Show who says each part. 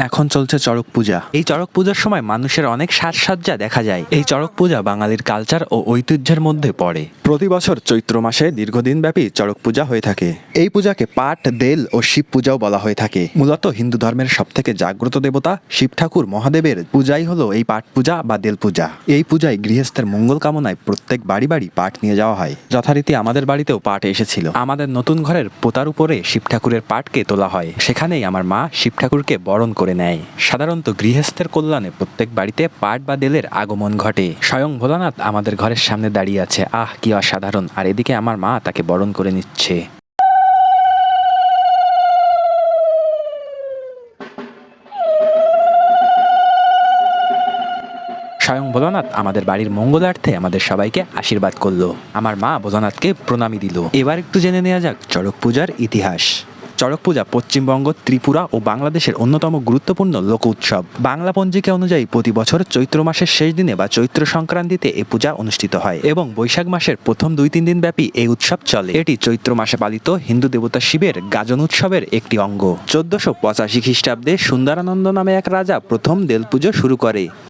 Speaker 1: এখন চলছে চড়ক পূজা। এই চড়ক পূজার সময় মানুষের অনেক সাজসজ্জা দেখা যায়। এই চড়ক পূজা বাঙালির কালচার ও ঐতিহ্যের মধ্যে পড়ে। প্রতি বছর চৈত্র মাসে দীর্ঘদিন ব্যাপী চড়ক পূজা হয়ে থাকে। এই পূজাকে পাট, দেল ও শিব পূজাও বলা হয়ে থাকে। মূলত হিন্দু ধর্মের সবথেকে জাগ্রত দেবতা শিব ঠাকুর মহাদেবের পূজাই হলো এই পাট পূজা বা দেল পূজা। এই পূজায় গৃহস্থের মঙ্গল কামনায় প্রত্যেক বাড়ি বাড়ি পাট নিয়ে যাওয়া হয়। যথারীতি আমাদের বাড়িতেও পাট এসেছিল। আমাদের নতুন ঘরের পোতার উপরে শিব ঠাকুরের পাটকে তোলা হয়। সেখানেই আমার মা শিব ঠাকুরকে বরণ করে নেয়। সাধারণত গৃহস্থের কল্যাণে প্রত্যেক বাড়িতে পাট বা দেলের আগমন ঘটে। স্বয়ং ভোলানাথ আমাদের ঘরের সামনে দাঁড়িয়ে আছে। আহ, কি অসাধারণ! আর এদিকে আমার মা তাকে বরণ করে নিচ্ছে। স্বয়ং ভোলানাথ আমাদের বাড়ির মঙ্গলার্থে আমাদের সবাইকে আশীর্বাদ করলো। আমার মা ভোলানাথকে প্রণামী দিল। এবার একটু জেনে নেওয়া যাক চড়ক পূজার ইতিহাস। চড়ক পূজা পশ্চিমবঙ্গ, ত্রিপুরা ও বাংলাদেশের অন্যতম গুরুত্বপূর্ণ লোক উৎসব। বাংলা পঞ্জিকা অনুযায়ী প্রতি বছর চৈত্র মাসের শেষ দিনে বা চৈত্র সংক্রান্তিতে এই পূজা অনুষ্ঠিত হয় এবং বৈশাখ মাসের প্রথম 2-3 দিন ব্যাপী এই উৎসব চলে। এটি চৈত্র মাসে পালিত হিন্দু দেবতা শিবের গাজন উৎসবের একটি অঙ্গ। 1485 খ্রিস্টাব্দে সুন্দরানন্দ নামে এক রাজা প্রথম দেল পুজো শুরু করে।